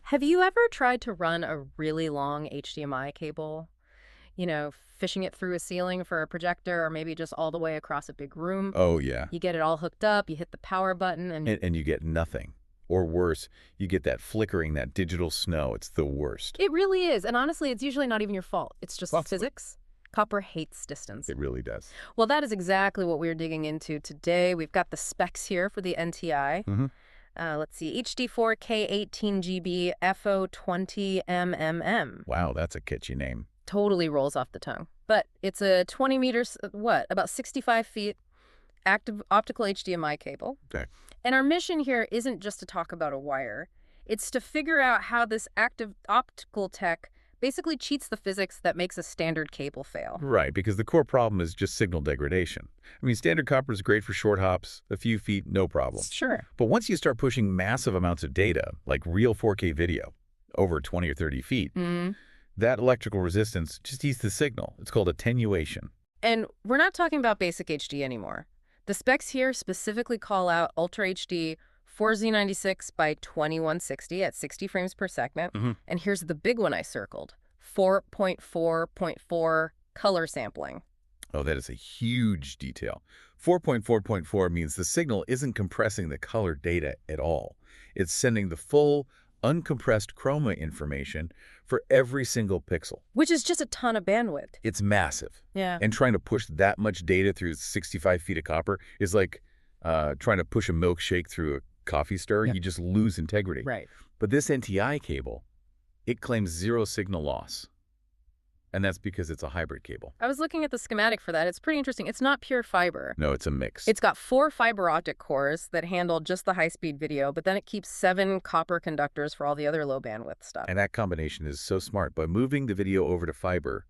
Have you ever tried to run a really long HDMI cable? Fishing it through a ceiling for a projector or maybe just all the way across a big room? Oh, yeah. You get it all hooked up, you hit the power button, and And you get nothing. Or worse, you get that flickering, that digital snow. It's the worst. it really is. And honestly, it's usually not even your fault. It's just Possibly. physics. Copper hates distance. It really does. Well, that is exactly what we're digging into today. We've got the specs here for the NTI. Mm-hmm. Let's see, HD4K18GB-FO-20M-MM. Wow, that's a catchy name. Totally rolls off the tongue. But it's a 20 meters, about 65 feet active optical HDMI cable. Okay. And our mission here isn't just to talk about a wire. It's to figure out how this active optical tech basically cheats the physics that makes a standard cable fail. Right, because the core problem is just signal degradation. I mean, standard copper is great for short hops, a few feet, no problem. Sure. But once you start pushing massive amounts of data, like real 4K video, over 20 or 30 feet, that electrical resistance just eats the signal. It's called attenuation. And we're not talking about basic HD anymore. The specs here specifically call out Ultra HD 4Z96 by 2160 at 60 frames per second. And here's the big one I circled, 4.4.4 color sampling. Oh, that is a huge detail. 4.4.4 means the signal isn't compressing the color data at all. It's sending the full, uncompressed chroma information for every single pixel. Which is just a ton of bandwidth. It's massive. Yeah. And trying to push that much data through 65 feet of copper is like trying to push a milkshake through a coffee stir. Yeah. You just lose integrity. Right. But this NTI cable, it claims zero signal loss. And that's because it's a hybrid cable. I was looking at the schematic for that. It's pretty interesting. It's not pure fiber. No, it's a mix. It's got 4 fiber optic cores that handle just the high-speed video, but then it keeps 7 copper conductors for all the other low bandwidth stuff. And that combination is so smart. By moving the video over to fiber,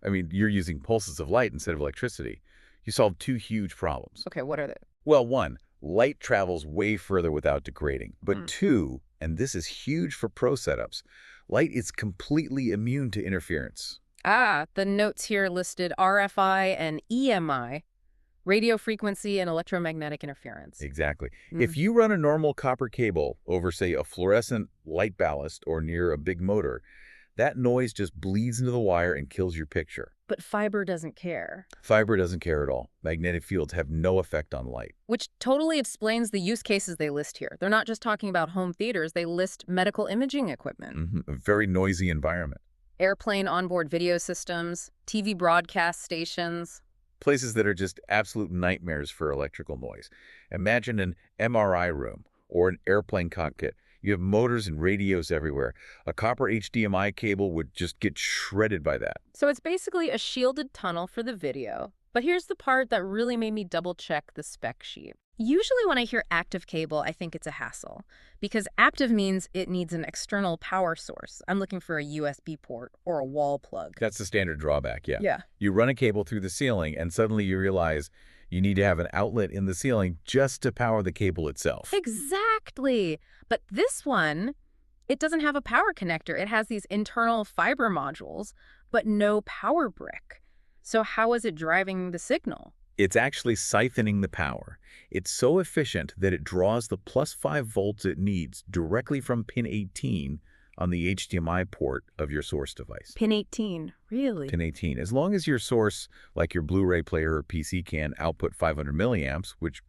I mean, you're using pulses of light instead of electricity. You solve 2 huge problems. Okay, what are they? Well, 1, light travels way further without degrading. But 2, and this is huge for pro setups, light is completely immune to interference. The notes here listed RFI and EMI, radio frequency and electromagnetic interference. Exactly. If you run a normal copper cable over, say, a fluorescent light ballast or near a big motor, that noise just bleeds into the wire and kills your picture. But fiber doesn't care. Fiber doesn't care at all. Magnetic fields have no effect on light. Which totally explains the use cases they list here. They're not just talking about home theaters, they list medical imaging equipment. A very noisy environment. Airplane onboard video systems, TV broadcast stations. Places that are just absolute nightmares for electrical noise. Imagine an MRI room or an airplane cockpit. You have motors and radios everywhere. A copper HDMI cable would just get shredded by that. So it's basically a shielded tunnel for the video. But here's the part that really made me double-check the spec sheet. Usually when I hear active cable, I think it's a hassle, because active means it needs an external power source. I'm looking for a USB port or a wall plug. That's the standard drawback, yeah. Yeah. You run a cable through the ceiling, and suddenly you realize you need to have an outlet in the ceiling just to power the cable itself. Exactly. But this one, it doesn't have a power connector. It has these internal fiber modules, but no power brick. So how is it driving the signal? It's actually siphoning the power. It's so efficient that it draws the plus 5 volts it needs directly from pin 18 on the HDMI port of your source device. Pin 18, really? Pin 18. As long as your source, like your Blu-ray player or PC, can output 500 milliamps, which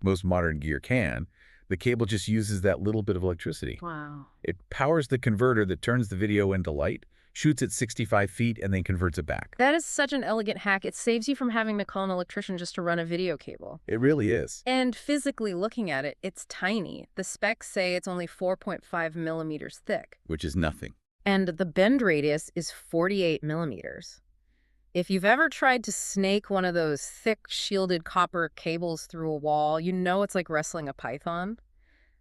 most modern gear can, the cable just uses that little bit of electricity. Wow. It powers the converter that turns the video into light, shoots at 65 feet, and then converts it back. That is such an elegant hack. It saves you from having to call an electrician just to run a video cable. It really is. And physically looking at it, it's tiny. The specs say it's only 4.5 millimeters thick. Which is nothing. And the bend radius is 48 millimeters. If you've ever tried to snake one of those thick, shielded copper cables through a wall, you know it's like wrestling a python.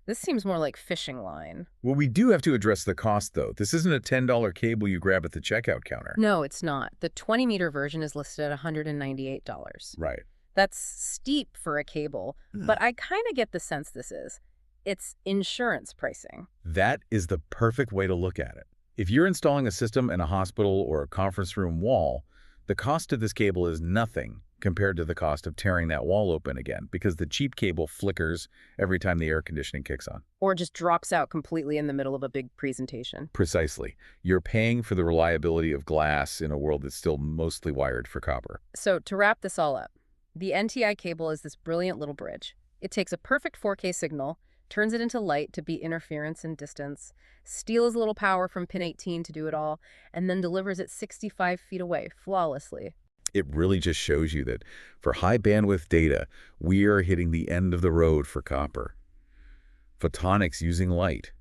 This seems more like fishing line. Well, we do have to address the cost, though. This isn't a $10 cable you grab at the checkout counter. No, it's not. The 20-meter version is listed at $198. Right. That's steep for a cable, but I kind of get the sense this is. It's insurance pricing. That is the perfect way to look at it. If you're installing a system in a hospital or a conference room wall, the cost of this cable is nothing compared to the cost of tearing that wall open again, because the cheap cable flickers every time the air conditioning kicks on. Or just drops out completely in the middle of a big presentation. Precisely. You're paying for the reliability of glass in a world that's still mostly wired for copper. So to wrap this all up, the NTI cable is this brilliant little bridge. It takes a perfect 4K signal, turns it into light to beat interference and distance, steals a little power from pin 18 to do it all, and then delivers it 65 feet away flawlessly. It really just shows you that for high bandwidth data, we are hitting the end of the road for copper. Photonics using light.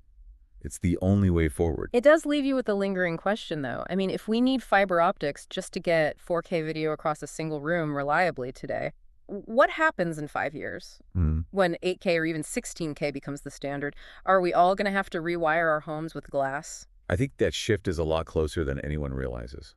It's the only way forward. It does leave you with a lingering question, though. I mean, if we need fiber optics just to get 4K video across a single room reliably today, what happens in 5 years? When 8K or even 16K becomes the standard? Are we all going to have to rewire our homes with glass? I think that shift is a lot closer than anyone realizes.